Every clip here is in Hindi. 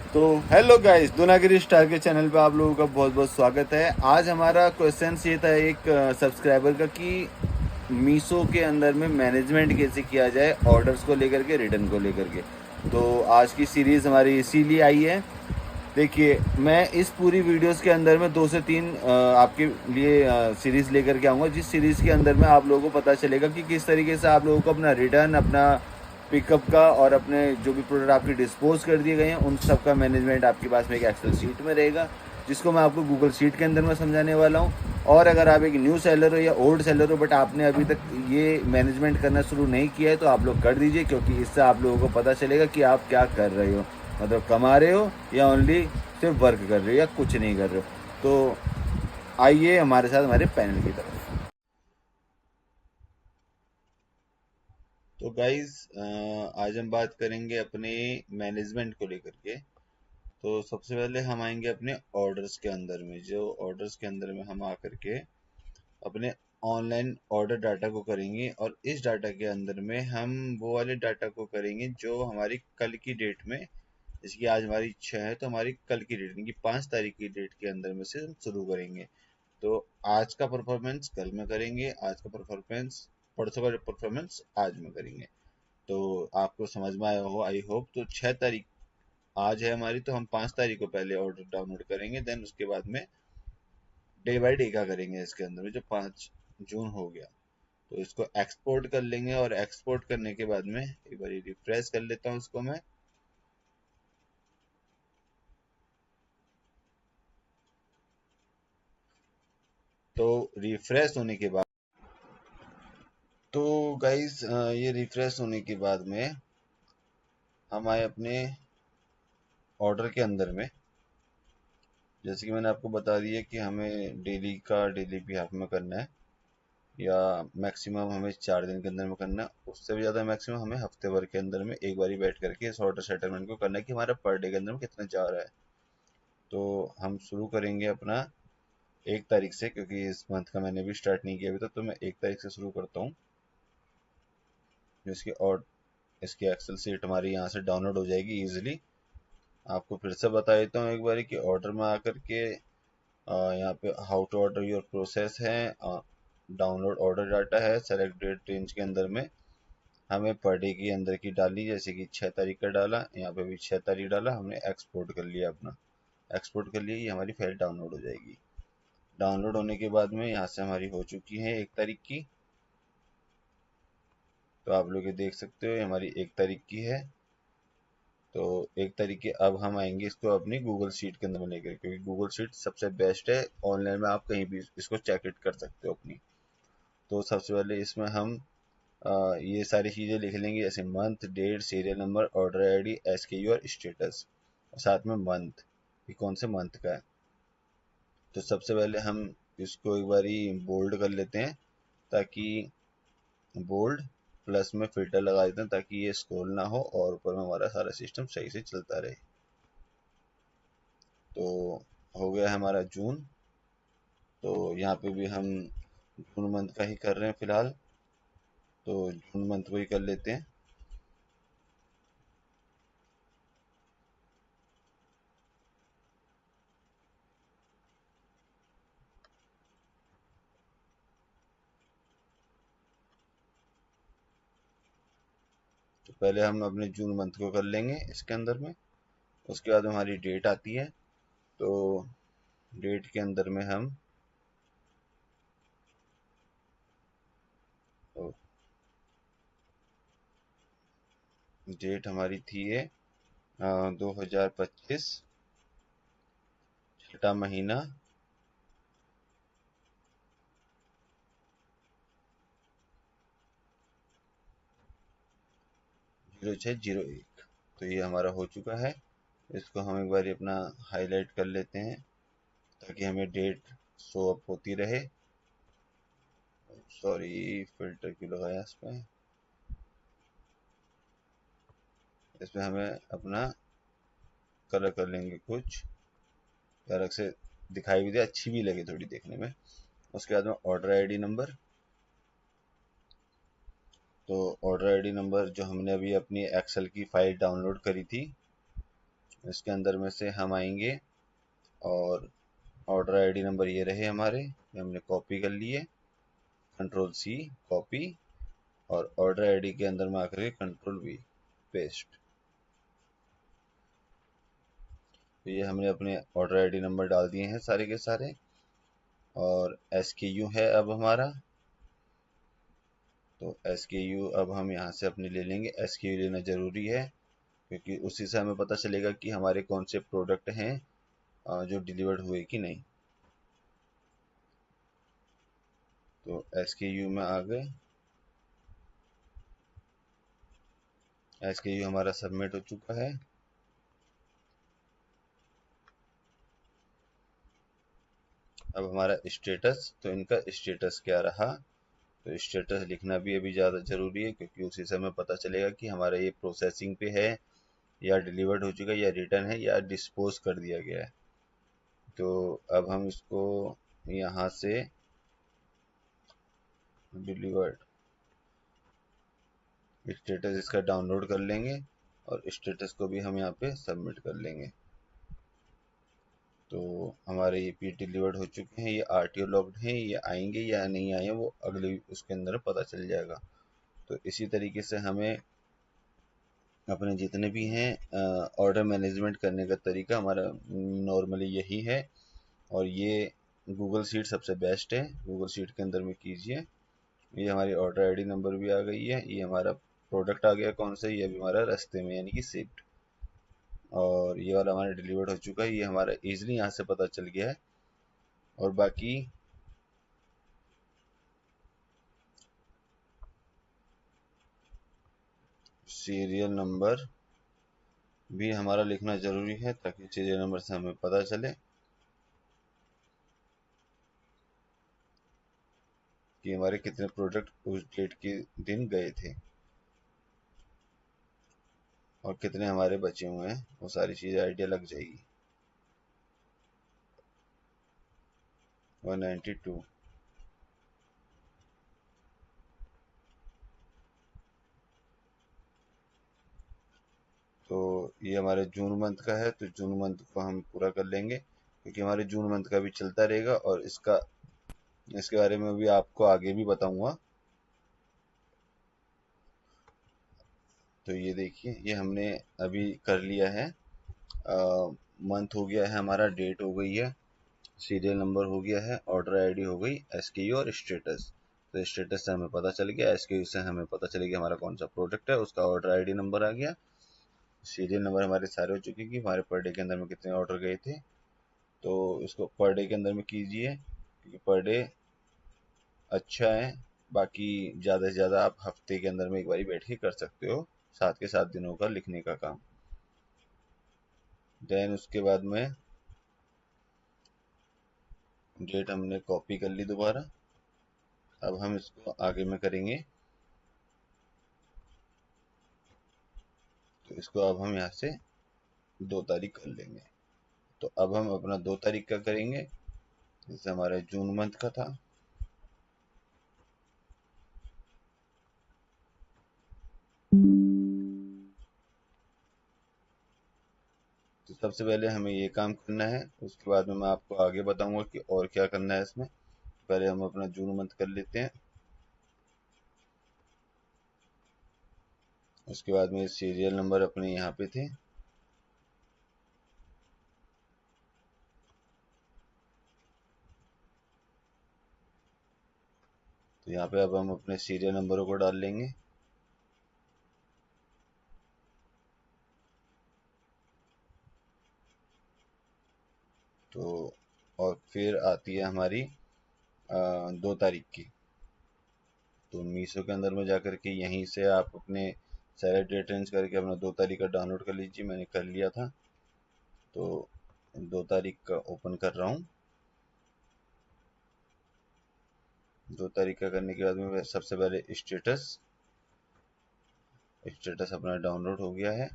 तो हेलो गाइस, दूनागिरी स्टार के चैनल पे आप लोगों का बहुत बहुत स्वागत है। आज हमारा क्वेश्चन ये था एक सब्सक्राइबर का कि मीशो के अंदर में मैनेजमेंट कैसे किया जाए, ऑर्डर्स को लेकर के, रिटर्न को लेकर के। तो आज की सीरीज़ हमारी इसीलिए आई है। देखिए, मैं इस पूरी वीडियोस के अंदर में 2 से 3 आपके लिए सीरीज़ लेकर के आऊँगा, जिस सीरीज़ के अंदर में आप लोगों को पता चलेगा कि किस तरीके से आप लोगों को अपना रिटर्न, अपना पिकअप का और अपने जो भी प्रोडक्ट आपके डिस्पोज कर दिए गए हैं उन सब का मैनेजमेंट आपके पास में एक एक्सेल शीट में रहेगा, जिसको मैं आपको गूगल शीट के अंदर में समझाने वाला हूँ। और अगर आप एक न्यू सेलर हो या ओल्ड सेलर हो बट आपने अभी तक ये मैनेजमेंट करना शुरू नहीं किया है तो आप लोग कर दीजिए, क्योंकि इससे आप लोगों को पता चलेगा कि आप क्या कर रहे हो, मतलब कमा रहे हो या ओनली सिर्फ वर्क कर रहे हो या कुछ नहीं कर रहे हो। तो आइए हमारे साथ हमारे पैनल की तरफ। तो गाइज, आज हम बात करेंगे अपने मैनेजमेंट को लेकर के। तो सबसे पहले हम आएंगे अपने ऑर्डर्स के अंदर में, जो ऑर्डर्स के अंदर में हम आकर के अपने ऑनलाइन ऑर्डर डाटा को करेंगे, और इस डाटा के अंदर में हम वो वाले डाटा को करेंगे जो हमारी कल की डेट में, जैसे कि आज हमारी 6 है तो हमारी कल की डेट की 5 तारीख की डेट के अंदर में से हम शुरू करेंगे। तो आज का परफॉर्मेंस कल में करेंगे, आज का परफॉर्मेंस परसों का परफॉर्मेंस आज में करेंगे। तो आपको समझ में आया हो आई होप। तो 6 तारीख आज है हमारी, तो हम 5 तारीख को पहले ऑर्डर डाउनलोड करेंगे, देन उसके बाद में डे बाय डे का करेंगे। इसके अंदर में जो 5 जून हो गया तो इसको एक्सपोर्ट कर लेंगे, और एक्सपोर्ट करने के बाद में एक बार रिफ्रेश कर लेता हूँ इसको मैं। तो रिफ्रेश होने के बाद, तो गाइस, ये रिफ्रेश होने के बाद में हम आए अपने ऑर्डर के अंदर में। जैसे कि मैंने आपको बता दिया कि हमें डेली का डेली भी हाफ में करना है, या मैक्सिमम हमें 4 दिन के अंदर में करना है। उससे भी ज़्यादा मैक्सिमम हमें हफ्ते भर के अंदर में एक बार बैठ करके इस ऑर्डर सेटलमेंट को करना है कि हमारा पर डे के अंदर में कितना जा रहा है। तो हम शुरू करेंगे अपना 1 तारीख से, क्योंकि इस मंथ का मैंने भी स्टार्ट नहीं किया अभी तक, तो मैं 1 तारीख से शुरू करता हूँ। जिसकी और इसकी एक्सेल सीट हमारी यहाँ से डाउनलोड हो जाएगी इजीली। आपको फिर से बता देता हूँ एक बार कि ऑर्डर में आकर के यहाँ पे how to order your process है, डाउनलोड ऑर्डर डाटा है, सेलेक्ट डेट रेंज के अंदर में हमें पर डे की अंदर की डाली, जैसे कि 6 तारीख का डाला, यहाँ पे भी 6 तारीख डाला, हमने एक्सपोर्ट कर लिया अपना। एक्सपोर्ट कर लिया, ये हमारी फाइल डाउनलोड हो जाएगी। डाउनलोड होने के बाद में यहाँ से हमारी हो चुकी है 1 तारीख की। तो आप लोग ये देख सकते हो, ये हमारी 1 तारीख की है। तो 1 तारीख के अब हम आएंगे इसको अपनी गूगल शीट के अंदर में लेकर, क्योंकि गूगल शीट सबसे बेस्ट है। ऑनलाइन में आप कहीं भी इसको चेक इट कर सकते हो अपनी। तो सबसे पहले इसमें हम ये सारी चीज़ें लिख लेंगे, जैसे month, date, serial number, order ID, SKU और स्टेटस, और साथ में मंथ कि कौन से मंथ का है। तो सबसे पहले हम इसको एक बारी बोल्ड कर लेते हैं, ताकि बोल्ड प्लस में फिल्टर लगा देते हैं ताकि ये स्क्रॉल ना हो और ऊपर में हमारा सारा सिस्टम सही से चलता रहे। तो हो गया है हमारा जून। तो यहाँ पे भी हम जून मंथ का ही कर रहे हैं फिलहाल, तो जून मंथ को ही कर लेते हैं। तो पहले हम अपने जून मंथ को कर लेंगे इसके अंदर में। उसके बाद हमारी डेट आती है। तो डेट के अंदर में हम तो डेट हमारी थी ये 2025 छठा महीना 0601। तो ये हमारा हो चुका है। इसको हम एक बार अपना हाईलाइट कर लेते हैं ताकि हमें डेट शो अप होती रहे। सॉरी, फिल्टर क्यों लगाया इसमें। इसमें हमें अपना कलर कर लेंगे कुछ अलग से, दिखाई भी दे, अच्छी भी लगे थोड़ी देखने में। उसके बाद में ऑर्डर आईडी नंबर। तो ऑर्डर आईडी नंबर जो हमने अभी अपनी एक्सेल की फाइल डाउनलोड करी थी इसके अंदर में से हम आएंगे और ऑर्डर आईडी नंबर ये रहे हमारे, ये हमने कॉपी कर लिए, कंट्रोल सी कॉपी, और ऑर्डर आईडी के अंदर में आकर के कंट्रोल वी पेस्ट। तो ये हमने अपने ऑर्डर आईडी नंबर डाल दिए हैं सारे के सारे, और SKU है अब हमारा। तो SKU अब हम यहाँ से अपने ले लेंगे। SKU लेना जरूरी है क्योंकि उसी से हमें पता चलेगा कि हमारे कौन से प्रोडक्ट हैं जो डिलीवर्ड हुए कि नहीं। तो SKU में आ गए, SKU हमारा सबमिट हो चुका है। अब हमारा स्टेटस, तो इनका स्टेटस क्या रहा, तो स्टेटस लिखना भी अभी ज़्यादा ज़रूरी है क्योंकि उसी से हमें पता चलेगा कि हमारा ये प्रोसेसिंग पे है या डिलीवर्ड हो चुका है या रिटर्न है या डिस्पोज कर दिया गया है। तो अब हम इसको यहाँ से डिलीवर्ड स्टेटस इसका डाउनलोड कर लेंगे और स्टेटस को भी हम यहाँ पे सबमिट कर लेंगे। तो हमारे ये पी डिलीवर्ड हो चुके हैं, ये RTO लॉक्ड हैं, ये आएंगे या नहीं आए वो अगले उसके अंदर पता चल जाएगा। तो इसी तरीके से हमें अपने जितने भी हैं ऑर्डर मैनेजमेंट करने का तरीका हमारा नॉर्मली यही है। और ये गूगल शीट सबसे बेस्ट है, गूगल शीट के अंदर में कीजिए। ये हमारी ऑर्डर आईडी नंबर भी आ गई है, ये हमारा प्रोडक्ट आ गया कौन सा, ये अभी हमारा रास्ते में यानी कि शिफ्ट, और ये वाला हमारा डिलीवर्ड हो चुका है, ये हमारा इजीली यहाँ से पता चल गया है। और बाकी सीरियल नंबर भी हमारा लिखना ज़रूरी है ताकि सीरियल नंबर से हमें पता चले कि हमारे कितने प्रोडक्ट उस डेट के दिन गए थे और कितने हमारे बचे हुए हैं, वो सारी चीज़ें आइडिया लग जाएगी। 192। तो ये हमारे जून मंथ का है, तो जून मंथ को हम पूरा कर लेंगे क्योंकि हमारे जून मंथ का भी चलता रहेगा और इसके बारे में भी आपको आगे भी बताऊंगा। तो ये देखिए, ये हमने अभी कर लिया है। मंथ हो गया है हमारा, डेट हो गई है, सीरियल नंबर हो गया है, ऑर्डर आईडी हो गई, SKU और स्टेटस। तो स्टेटस से हमें पता चल गया, SKU से हमें पता चलेगा हमारा कौन सा प्रोडक्ट है, उसका ऑर्डर आईडी नंबर आ गया, सीरियल नंबर हमारे सारे हो चुके कि हमारे पर डे के अंदर में कितने ऑर्डर गए थे। तो इसको पर डे के अंदर में कीजिए क्योंकि पर डे अच्छा है। बाकी ज़्यादा से ज़्यादा आप हफ्ते के अंदर में एक बारी बैठ के कर सकते हो 7 के 7 दिनों का लिखने का काम। देन उसके बाद में डेट हमने कॉपी कर ली दोबारा। अब हम इसको आगे में करेंगे, तो इसको अब हम यहाँ से 2 तारीख कर लेंगे। तो अब हम अपना 2 तारीख का करेंगे, जैसे हमारे जून मंथ का था। तो सबसे पहले हमें ये काम करना है, उसके बाद में मैं आपको आगे बताऊंगा कि और क्या करना है इसमें। पहले हम अपना जून मंथ कर लेते हैं, उसके बाद में सीरियल नंबर अपने यहाँ पे थे, तो यहाँ पे अब हम अपने सीरियल नंबरों को डाल लेंगे। तो और फिर आती है हमारी 2 तारीख की। तो मीशो के अंदर में जाकर के यहीं से आप अपने सारे डिटेल्स करके अपना 2 तारीख का डाउनलोड कर लीजिए, मैंने कर लिया था। तो 2 तारीख का ओपन कर रहा हूँ। 2 तारीख का करने के बाद में सबसे पहले स्टेटस अपना डाउनलोड हो गया है।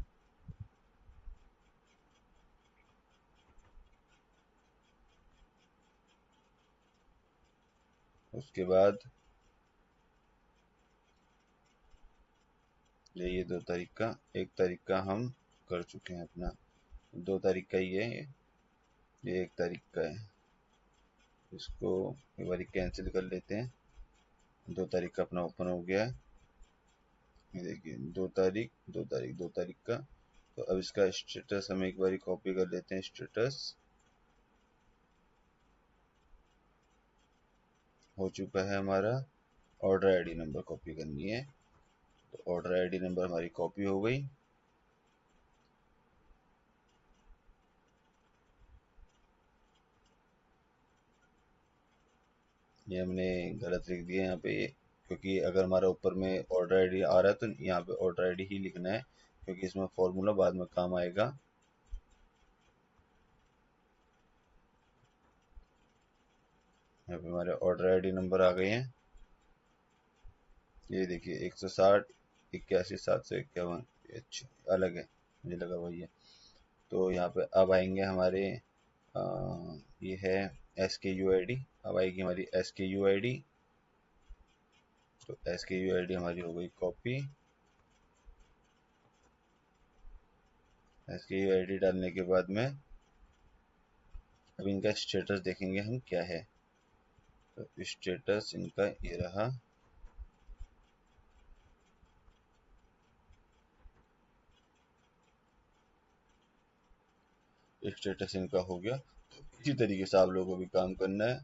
उसके बाद ये 2 तारीख का, 1 तारीख का हम कर चुके हैं अपना 2 तारीख का ही है ये 1 तारीख का है। इसको एक बार कैंसिल कर लेते हैं। 2 तारीख का अपना ओपन हो गया है। ये देखिए 2 तारीख 2 तारीख 2 तारीख का। तो अब इसका स्टेटस हम एक बार कॉपी कर लेते हैं। स्टेटस हो चुका है हमारा। ऑर्डर आईडी नंबर कॉपी करनी है, तो ऑर्डर आईडी नंबर हमारी कॉपी हो गई। ये हमने गलत लिख दिया यहाँ पे, क्योंकि अगर हमारा ऊपर में ऑर्डर आईडी आ रहा है तो यहाँ पे ऑर्डर आईडी ही लिखना है, क्योंकि इसमें फॉर्मूला बाद में काम आएगा। यहाँ पे हमारे ऑर्डर आईडी नंबर आ गए हैं। ये देखिए 160 81 751। अच्छा अलग है, मुझे लगा वही है। तो यहाँ पे अब आएंगे हमारे ये है SKU ID। अब आएगी हमारी SKU ID। तो SKU ID हमारी हो गई कॉपी। SKU ID डालने के बाद में अब इनका स्टेटस देखेंगे हम क्या है। तो स्टेटस इनका ये रहा। स्टेटस इनका हो गया। तो इसी तरीके से आप लोगों को भी काम करना है।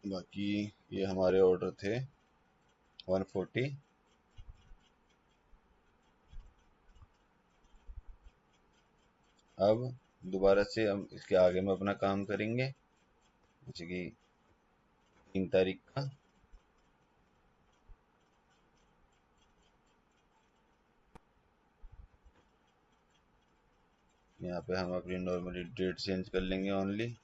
बाकी ये हमारे ऑर्डर थे 140। अब दोबारा से हम इसके आगे में अपना काम करेंगे, जैसे कि 3 तारीख का। यहाँ पे हम अपनी नॉर्मली डेट चेंज कर लेंगे ओनली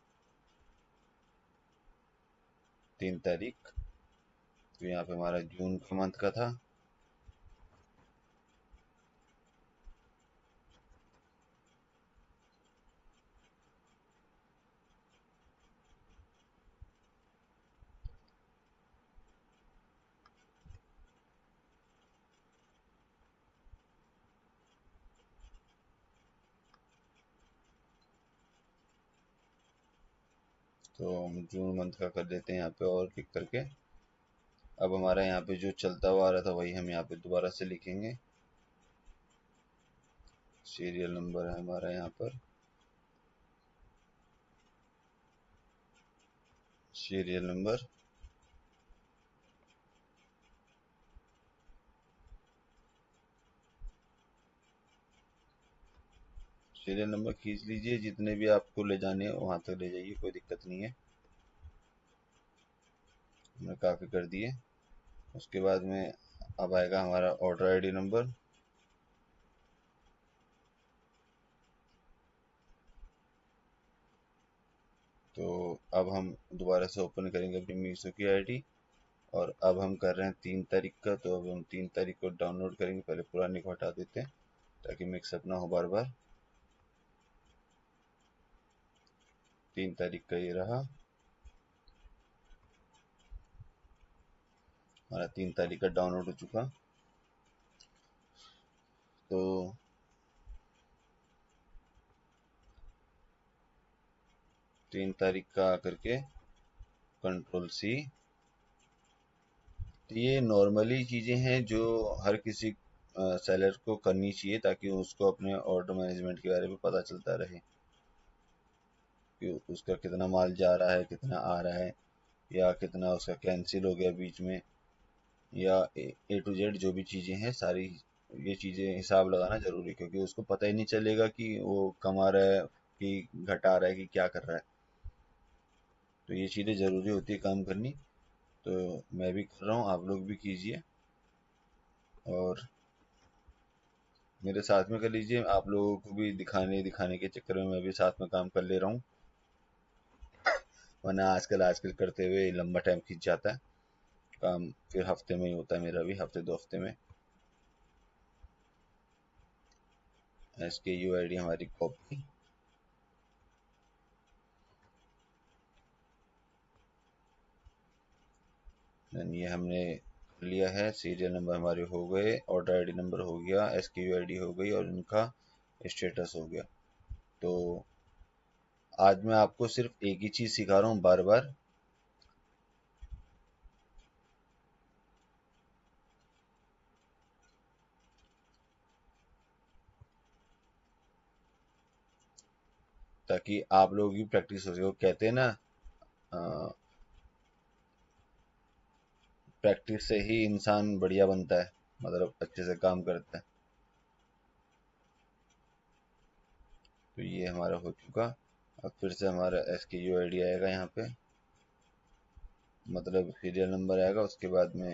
3 तारीख। तो यहाँ पे हमारा जून का मंथ का था। तो हम जून मंथ का कर देते हैं यहाँ पे और क्लिक करके। अब हमारा यहाँ पे जो चलता हुआ आ रहा था वही हम यहाँ पे दोबारा से लिखेंगे। सीरियल नंबर है हमारा यहाँ पर, सीरियल नंबर। सीरियल नंबर खींच लीजिए, जितने भी आपको ले जाने हैं वहां तक ले जाइए, कोई दिक्कत नहीं है। हमने काफ़ी कर दिए। उसके बाद में अब आएगा हमारा ऑर्डर आईडी नंबर। तो अब हम दोबारा से ओपन करेंगे अपनी मीशो की आईडी, और अब हम कर रहे हैं 3 तारीख का। तो अब हम 3 तारीख को डाउनलोड करेंगे। पहले पुराने को हटा देते हैं ताकि मिक्सअप ना हो बार बार। 3 तारीख का ये रहा हमारा। 3 तारीख का डाउनलोड हो चुका। तो 3 तारीख का आकर के कंट्रोल C। तो ये नॉर्मली चीज़ें हैं जो हर किसी सेलर को करनी चाहिए, ताकि उसको अपने ऑर्डर मैनेजमेंट के बारे में पता चलता रहे कि उसका कितना माल जा रहा है, कितना आ रहा है, या कितना उसका कैंसिल हो गया बीच में, या A to Z जो भी चीज़ें हैं सारी। ये चीज़ें हिसाब लगाना ज़रूरी है, क्योंकि उसको पता ही नहीं चलेगा कि वो कमा रहा है कि घटा रहा है कि क्या कर रहा है। तो ये चीज़ें ज़रूरी होती है काम करनी। तो मैं भी कर रहा हूँ, आप लोग भी कीजिए और मेरे साथ में कर लीजिए। आप लोगों को भी दिखाने दिखाने के चक्कर में मैं भी साथ में काम कर ले रहा हूँ, वरना आजकल आजकल करते हुए लंबा टाइम खींच जाता है काम। फिर हफ्ते में ही होता है, मेरा भी हफ्ते 2 हफ्ते में। SKU ID हमारी कॉपी। ये हमने कर लिया है। सीरियल नंबर हमारे हो गए, ऑर्डर आईडी नंबर हो गया, SKU ID हो गई और इनका स्टेटस हो गया। तो आज मैं आपको सिर्फ एक ही चीज सिखा रहा हूँ बार बार, ताकि आप लोग भी प्रैक्टिस हो सके। कहते हैं ना, प्रैक्टिस से ही इंसान बढ़िया बनता है, मतलब अच्छे से काम करता है। तो ये हमारा हो चुका। अब फिर से हमारा SKU ID आएगा यहाँ पे, मतलब सीरियल नंबर आएगा। उसके बाद में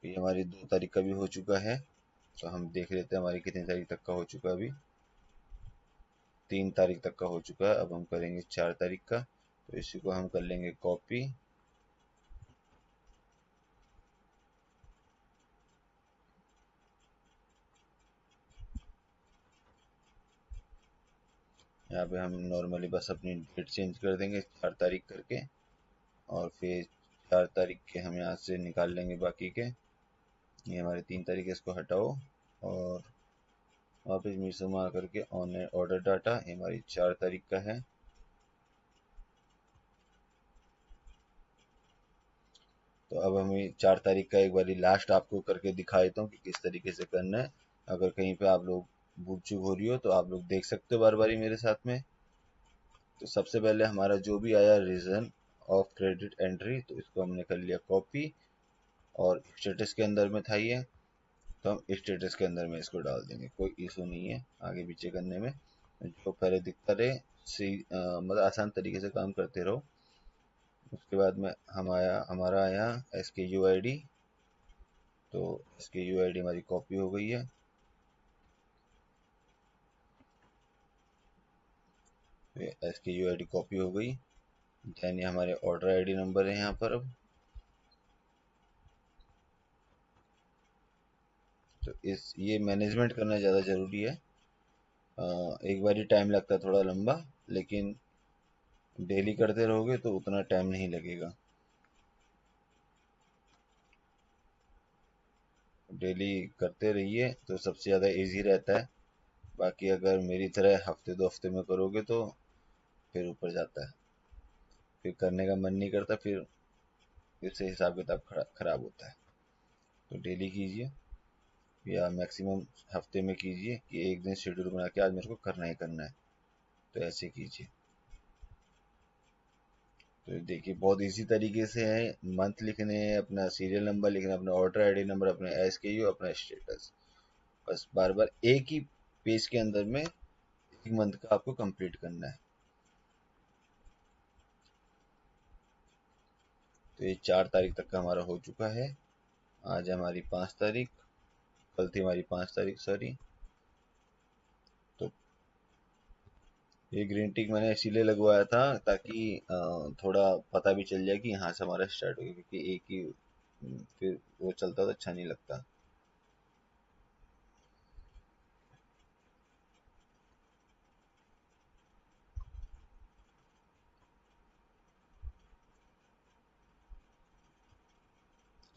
ये हमारी 2 तारीख का भी हो चुका है, तो हम देख लेते हैं हमारी कितनी तारीख तक का हो चुका है। अभी 3 तारीख तक का हो चुका है। अब हम करेंगे 4 तारीख का, तो इसी को हम कर लेंगे कॉपी। यहाँ पे हम नॉर्मली बस अपनी डेट चेंज कर देंगे 4 तारीख करके, और फिर 4 तारीख के हम यहाँ से निकाल लेंगे बाकी के। ये हमारे 3 तारीख है, इसको हटाओ और वापस मीसो में आकर के ऑनलाइन ऑर्डर डाटा, ये हमारी 4 तारीख का है। तो अब हमें 4 तारीख का एक बारी लास्ट आपको करके दिखा देता हूँ कि किस तरीके से करना है। अगर कहीं पे आप लोग भूल चूक हो रही हो तो आप लोग देख सकते हो बार बारी मेरे साथ में। तो सबसे पहले हमारा जो भी आया रीजन ऑफ क्रेडिट एंट्री, तो इसको हमने कर लिया कॉपी, और स्टेटस के अंदर में था ये, तो हम स्टेटस के अंदर में इसको डाल देंगे। कोई इशू नहीं है आगे पीछे करने में, जो पहले दिखता रहे। मतलब आसान तरीके से काम करते रहो। उसके बाद में हमारा आया SKU ID, तो SKU ID हमारी कॉपी हो गई है। SKU ID कॉपी हो गई। देन ये हमारे ऑर्डर ID नंबर है यहाँ पर। अब तो ये मैनेजमेंट करना ज़्यादा ज़रूरी है। एक बार ही टाइम लगता है थोड़ा लंबा, लेकिन डेली करते रहोगे तो उतना टाइम नहीं लगेगा। डेली करते रहिए तो सबसे ज़्यादा इजी रहता है। बाकी अगर मेरी तरह हफ्ते 2 हफ्ते में करोगे तो फिर ऊपर जाता है, फिर करने का मन नहीं करता, फिर से हिसाब किताब खराब होता है। तो डेली कीजिए, या मैक्सिमम हफ्ते में कीजिए कि एक दिन शेड्यूल बना के आज मेरे को करना ही करना है, तो ऐसे कीजिए। तो देखिए बहुत इजी तरीके से है। मंथ लिखने हैं, अपना सीरियल नंबर लिखना, अपना ऑर्डर आईडी नंबर, अपना SKU, अपना स्टेटस, बस बार बार एक ही पेज के अंदर में एक मंथ का आपको कंप्लीट करना है। तो ये 4 तारीख तक का हमारा हो चुका है। आज हमारी 5 तारीख, कल थी हमारी 5 तारीख, सॉरी। तो ये ग्रीन टिक मैंने इसीलिए लगवाया था ताकि थोड़ा पता भी चल जाए कि यहाँ से हमारा स्टार्ट हो गया, क्योंकि एक ही फिर वो चलता तो अच्छा नहीं लगता।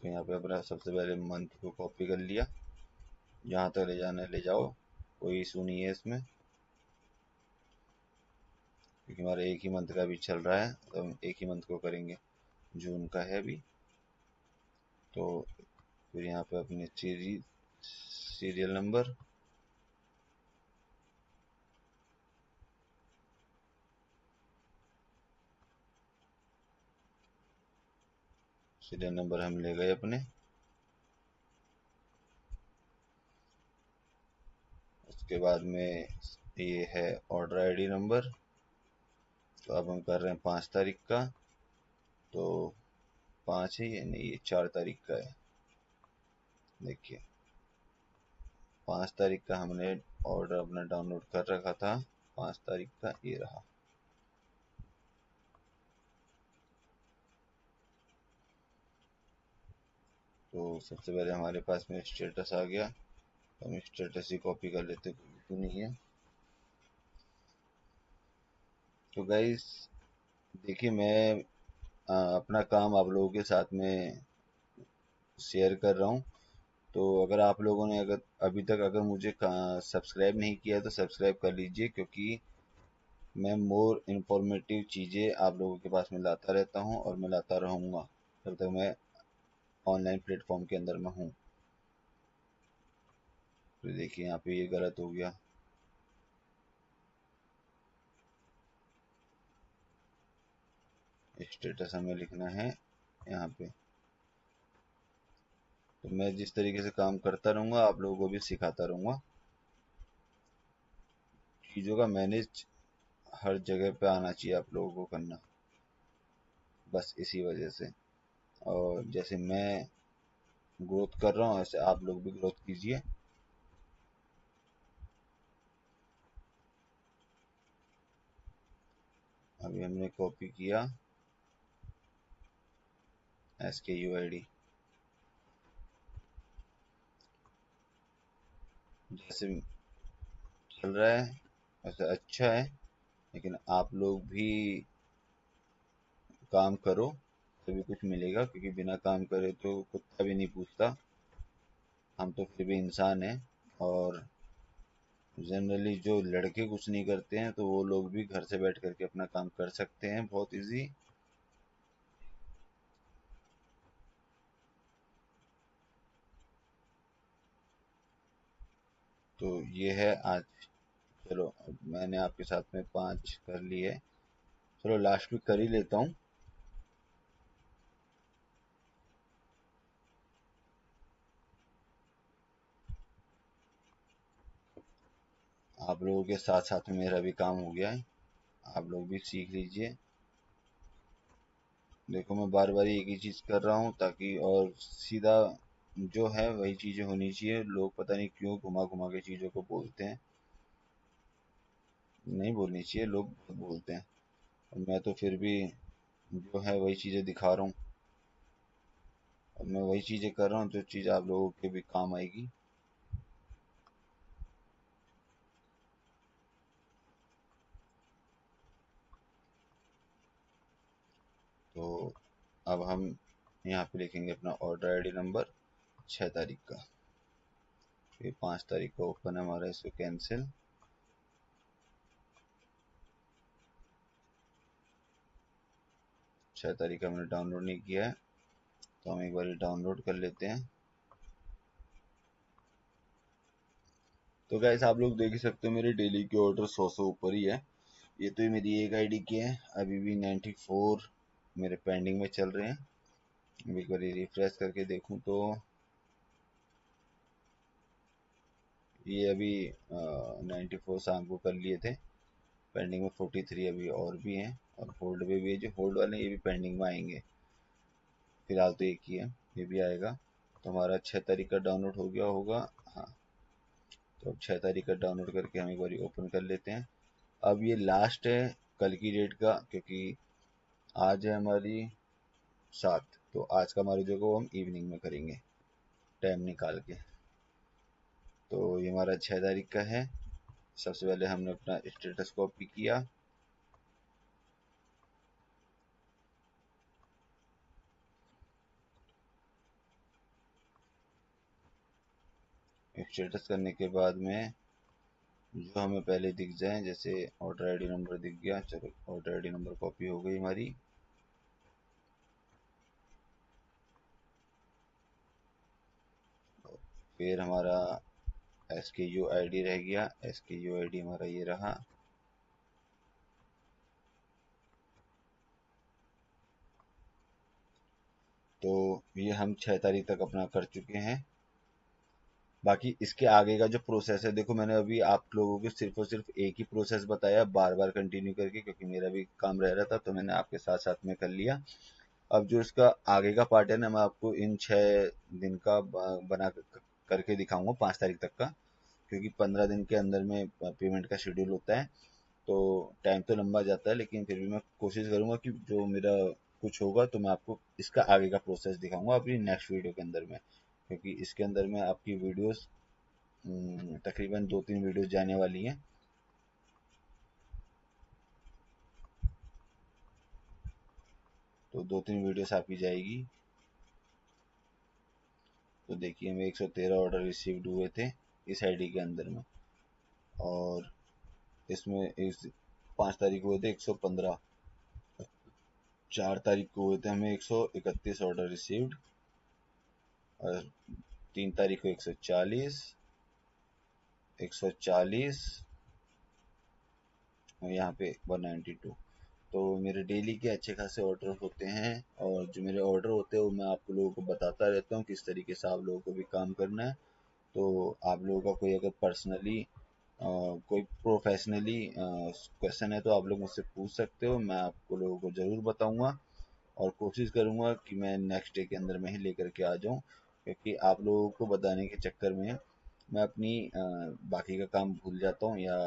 तो यहाँ पे अपना सबसे पहले मंथ को कॉपी कर लिया, जहाँ तक ले जाना है ले जाओ, कोई इशू नहीं है इसमें, क्योंकि हमारा एक ही मंथ का भी चल रहा है, तो हम एक ही मंथ को करेंगे। जून का है अभी। तो फिर यहाँ पे अपने सीरियल नंबर, हम ले गए अपने। उसके बाद में ये है ऑर्डर आईडी नंबर। तो अब हम कर रहे हैं 5 तारीख का, तो 5 है ये, नहीं ये 4 तारीख का है। देखिए 5 तारीख का हमने ऑर्डर अपना डाउनलोड कर रखा था, 5 तारीख का ये रहा। तो सबसे पहले हमारे पास में स्टेटस आ गया, तो हम स्टेटस ही कॉपी कर लेते, कोई इशू नहीं है। तो गाइस देखिए, मैं अपना काम आप लोगों के साथ में शेयर कर रहा हूँ। तो अगर आप लोगों ने अगर अभी तक अगर मुझे सब्सक्राइब नहीं किया तो सब्सक्राइब कर लीजिए, क्योंकि मैं मोर इन्फॉर्मेटिव चीज़ें आप लोगों के पास में लाता रहता हूँ और मैं लाता रहूँगा जब तक मैं ऑनलाइन प्लेटफॉर्म के अंदर में हूँ। तो देखिए यहाँ पे ये गलत हो गया। स्टेटस हमें लिखना है यहाँ पे। तो मैं जिस तरीके से काम करता रहूँगा आप लोगों को भी सिखाता रहूँगा। चीज़ों का मैनेज हर जगह पे आना चाहिए आप लोगों को करना, बस इसी वजह से। और जैसे मैं ग्रोथ कर रहा हूँ ऐसे आप लोग भी ग्रोथ कीजिए। अभी हमने कॉपी किया SKUID, जैसे चल रहा है वैसे अच्छा है, लेकिन आप लोग भी काम करो तभी कुछ मिलेगा, क्योंकि बिना काम करे तो कुत्ता भी नहीं पूछता। हम तो फिर भी इंसान हैं। और जनरली जो लड़के कुछ नहीं करते हैं तो वो लोग भी घर से बैठ करके अपना काम कर सकते हैं बहुत इजी। तो ये है आज। चलो अब मैंने आपके साथ में 5 कर लिए, चलो लास्ट में कर ही लेता हूँ। आप लोगों के साथ साथ में मेरा भी काम हो गया है, आप लोग भी सीख लीजिए। देखो मैं बार बार एक ही चीज़ कर रहा हूँ ताकि, और सीधा जो है वही चीज़ें होनी चाहिए। लोग पता नहीं क्यों घुमा घुमा के चीज़ों को बोलते हैं, नहीं बोलनी चाहिए, लोग बहुत बोलते हैं। और मैं तो फिर भी जो है वही चीज़ें दिखा रहा हूँ, और मैं वही चीज़ें कर रहा हूँ जो चीज़ आप लोगों के भी काम आएगी। तो अब हम यहाँ पे लिखेंगे अपना ऑर्डर आईडी नंबर 6 तारीख का। ये 5 तारीख का ओपन है हमारा, इसको कैंसिल। 6 तारीख का हमने डाउनलोड नहीं किया है, तो हम एक बार डाउनलोड कर लेते हैं। तो गाइस आप लोग देख ही सकते हो मेरे डेली के ऑर्डर 100 से ऊपर ही है। ये तो मेरी एक आईडी की है, अभी भी 94 मेरे पेंडिंग में चल रहे हैं। अभी एक बार रिफ्रेश करके देखूं तो ये अभी 94 शाम को कर लिए थे। पेंडिंग में 43 अभी और भी हैं, और होल्ड पे भी है। जो होल्ड वाले ये भी पेंडिंग में आएंगे। फिलहाल तो एक ही है, ये भी आएगा। तो हमारा 6 तारीख का डाउनलोड हो गया होगा। हाँ, तो अब 6 तारीख का डाउनलोड करके हम एक बार ओपन कर लेते हैं। अब ये लास्ट है कल की डेट का, क्योंकि आज है हमारी 7, तो आज का हमारी जो को हम इवनिंग में करेंगे टाइम निकाल के। तो ये हमारा 6 तारीख का है। सबसे पहले हमने अपना स्टेटस कॉपी किया, स्टेटस करने के बाद में जो हमें पहले दिख जाए, जैसे ऑर्डर आईडी नंबर दिख गया, चलो ऑर्डर आईडी नंबर कॉपी हो गई हमारी। फिर हमारा SKUID रह गया, SKUID हमारा ये रहा। तो ये हम 6 तारीख तक अपना कर चुके हैं। बाकी इसके आगे का जो प्रोसेस है, देखो मैंने अभी आप लोगों को सिर्फ और सिर्फ एक ही प्रोसेस बताया बार बार कंटिन्यू करके, क्योंकि मेरा भी काम रह रहा था तो मैंने आपके साथ साथ में कर लिया। अब जो इसका आगे का पार्ट है ना, मैं आपको इन 6 दिन का बना करके दिखाऊंगा 5 तारीख तक का, क्योंकि 15 दिन के अंदर में पेमेंट का शेड्यूल होता है। तो टाइम तो लंबा जाता है, लेकिन फिर भी मैं कोशिश करूंगा कि जो मेरा कुछ होगा तो मैं आपको इसका आगे का प्रोसेस दिखाऊंगा अपनी नेक्स्ट वीडियो के अंदर में, क्योंकि इसके अंदर में आपकी वीडियोस तकरीबन 2-3 वीडियोस जाने वाली हैं। तो 2-3 वीडियोस आपकी जाएगी। तो देखिए हमें 113 ऑर्डर रिसीव्ड हुए थे इस आईडी के अंदर में, और इसमें इस 5 तारीख को हुए थे 115, 4 तारीख को हुए थे हमें 131 ऑर्डर रिसीव्ड, और 3 तारीख को 140, 140 और यहाँ पे 192। तो मेरे डेली के अच्छे खासे ऑर्डर होते हैं, और जो मेरे ऑर्डर होते हैं वो मैं आप लोगों को बताता रहता हूँ किस तरीके से आप लोगों को भी काम करना है। तो आप लोगों का कोई अगर पर्सनली कोई प्रोफेशनली क्वेश्चन है तो आप लोग मुझसे पूछ सकते हो, मैं आपको लोगों को ज़रूर बताऊंगा, और कोशिश करूंगा कि मैं नेक्स्ट डे के अंदर में ही लेकर के आ जाऊं, क्योंकि आप लोगों को बताने के चक्कर में मैं अपनी बाकी का काम भूल जाता हूं, या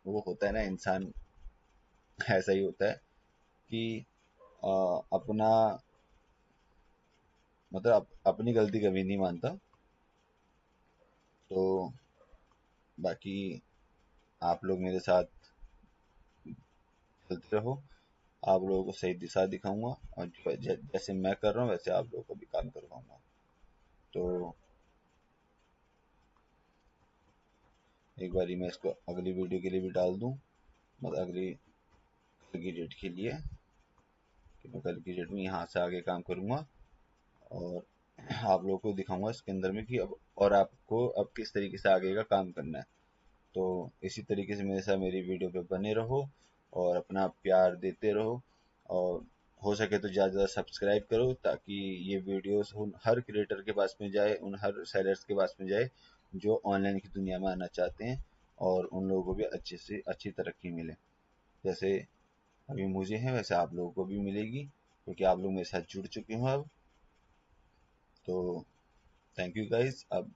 वो होता है ना इंसान, ऐसा ही होता है कि अपना मतलब अपनी गलती कभी नहीं मानता। तो बाकी आप लोग मेरे साथ चलते रहो, आप लोगों को सही दिशा दिखाऊंगा, और जैसे मैं कर रहा हूँ वैसे आप लोगों को भी काम करवाऊंगा। तो एक बारी मैं इसको अगली वीडियो के लिए भी डाल दूं, मतलब अगली कल की डेट के लिए, कि मैं कल की डेट में यहाँ से आगे काम करूंगा, और आप लोगों को दिखाऊंगा इसके अंदर में कि अब और आपको अब किस तरीके से आगे का काम करना है। तो इसी तरीके से मेरे साथ मेरी वीडियो पे बने रहो, और अपना प्यार देते रहो, और हो सके तो ज़्यादा से ज़्यादा सब्सक्राइब करो, ताकि ये वीडियोस उन हर क्रिएटर के पास में जाए, उन हर सेलर्स के पास में जाए जो ऑनलाइन की दुनिया में आना चाहते हैं, और उन लोगों को भी अच्छी से अच्छी तरक्की मिले। जैसे अभी मुझे है वैसे आप लोगों को भी मिलेगी, क्योंकि आप लोग मेरे साथ जुड़ चुके हो अब। तो थैंक यू गाइस, अब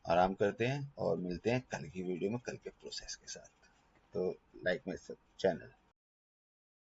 आराम करते हैं और मिलते हैं कल की वीडियो में कल के प्रोसेस के साथ। तो लाइक माय चैनल।